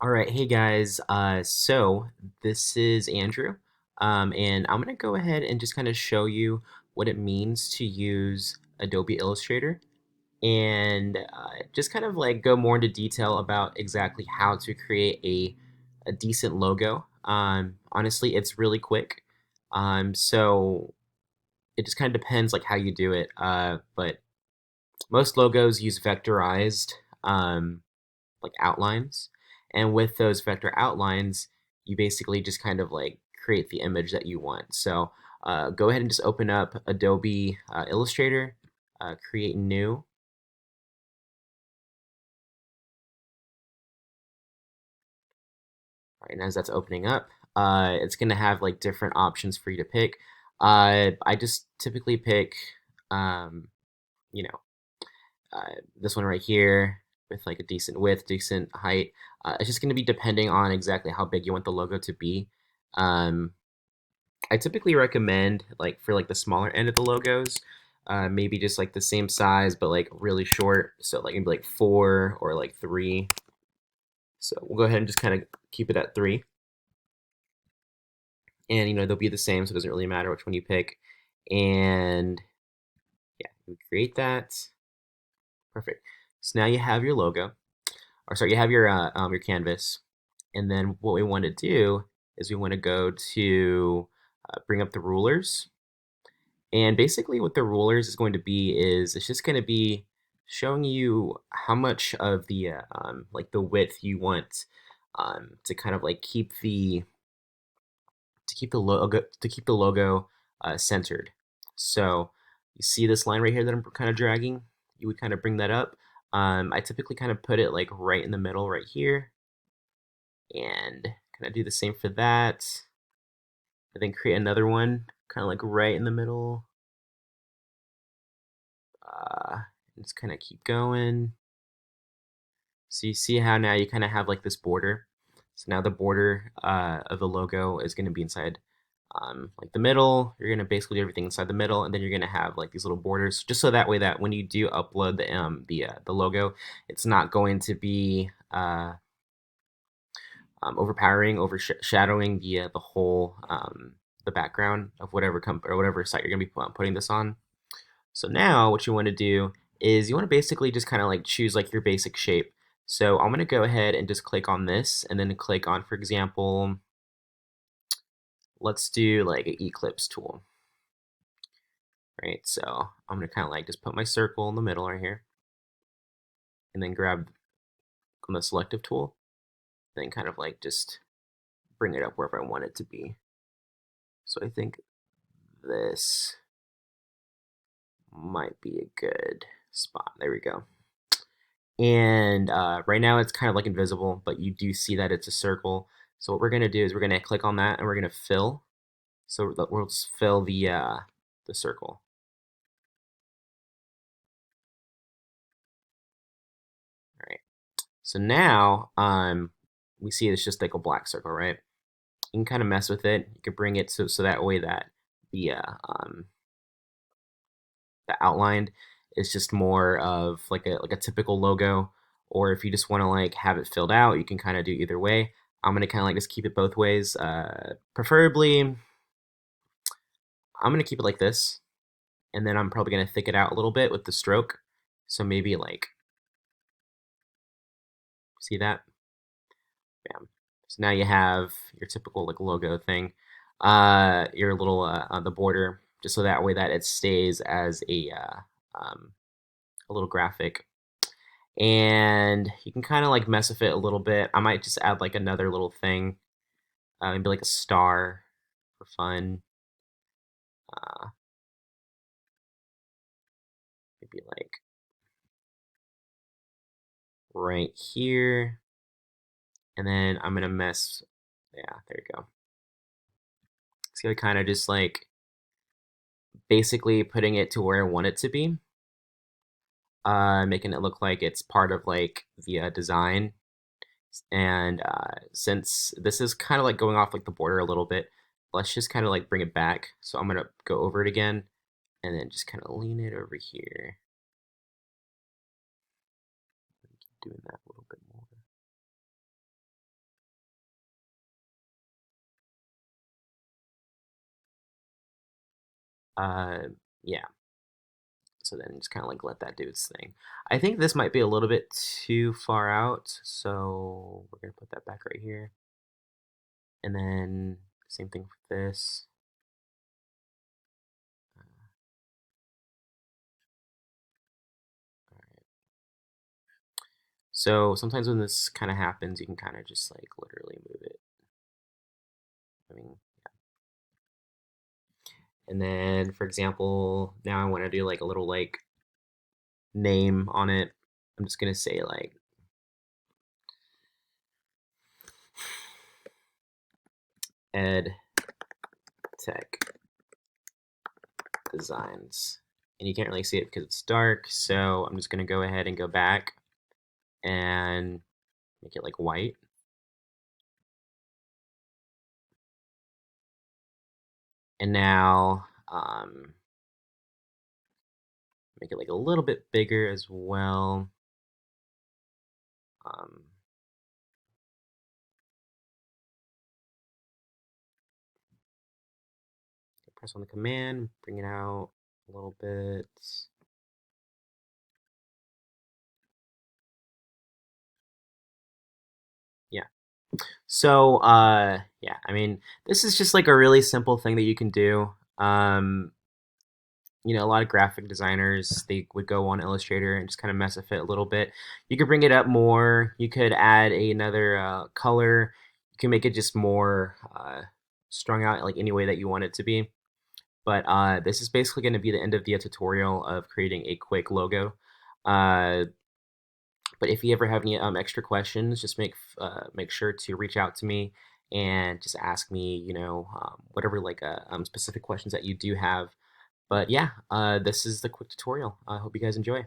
All right, hey guys. So this is Andrew, and I'm gonna go ahead and just kind of show you what it means to use Adobe Illustrator, and just kind of like go more into detail about exactly how to create a decent logo. Honestly, it's really quick. So it just kind of depends like how you do it. But most logos use vectorized. Like outlines. And with those vector outlines, you basically just kind of like create the image that you want. So go ahead and just open up Adobe Illustrator, create new. All right, and as that's opening up, it's going to have like different options for you to pick. I just typically pick, um, you know, this one right here with like a decent width, decent height. It's just going to be depending on exactly how big you want the logo to be. Um, I typically recommend like for like the smaller end of the logos, maybe just like the same size but like really short. So like maybe like 4 or like 3. So we'll go ahead and just kind of keep it at 3, and they'll be the same, so it doesn't really matter which one you pick. And yeah, we create that. Perfect. So now you have your logo, or sorry, you have your canvas, and then what we want to do is we want to go to bring up the rulers. And basically what the rulers is going to be is it's just going to be showing you how much of the like the width you want to kind of like keep the logo centered. So you see this line right here that I'm kind of dragging. You would kind of bring that up. I typically kind of put it like right in the middle right here, and kind of do the same for that. And then create another one kind of like right in the middle. Uh, just kind of keep going. So you see how now you kind of have like this border. So now the border of the logo is going to be inside like the middle. You're going to basically do everything inside the middle, and then you're going to have like these little borders, just so that way that when you do upload the logo, it's not going to be overpowering, overshadowing the whole the background of or whatever site you're going to be putting this on. So now what you want to do is you want to basically just kind of like choose like your basic shape. So I'm going to go ahead and just click on this and then click on, for example, let's do like an ellipse tool, right? So I'm going to kind of like just put my circle in the middle right here and then grab on the selective tool, then kind of like just bring it up wherever I want it to be. So I think this might be a good spot. There we go. And right now it's kind of like invisible, but you do see that it's a circle. So what we're gonna do is we're gonna click on that and we're gonna fill. So we'll just fill the circle. All right. So now we see it's just like a black circle, right? You can kind of mess with it. You can bring it so that way that the the outline is just more of like a typical logo. Or if you just want to like have it filled out, you can kind of do either way. I'm gonna kind of like just keep it both ways. Preferably, I'm gonna keep it like this, and then I'm probably gonna thick it out a little bit with the stroke. So maybe like, see that? Bam. So now you have your typical like logo thing, your little on the border, just so that way that it stays as a little graphic. And you can kind of like mess with it a little bit. I might just add like another little thing, maybe like a star for fun. Uh, maybe like right here, and then I'm gonna mess. Yeah, there you go. So I kind of just like basically putting it to where I want it to be, making it look like it's part of like the design. And since this is kind of like going off like the border a little bit, let's just kind of like bring it back. So I'm gonna go over it again and then just kind of lean it over here. Keep doing that a little bit more. Uh, yeah. So then just kind of like let that do its thing. I think this might be a little bit too far out, so we're gonna put that back right here. And then same thing for this. All right. So sometimes when this kind of happens, you can kind of just like literally move it. I mean, and then for example, now I want to do like a little like name on it. I'm just gonna say like Ed Tech Designs. And you can't really see it because it's dark, so I'm just gonna go ahead and go back and make it like white. And now make it like a little bit bigger as well. Um, press on the command, bring it out a little bit. Yeah. So yeah, I mean, this is just like a really simple thing that you can do. A lot of graphic designers, they would go on Illustrator and just kind of mess with it a little bit. You could bring it up more. You could add another color. You can make it just more strung out like any way that you want it to be. But this is basically going to be the end of the tutorial of creating a quick logo. Uh, but if you ever have any extra questions, just make sure to reach out to me and just ask me, whatever like specific questions that you do have. But yeah, this is the quick tutorial. I hope you guys enjoy.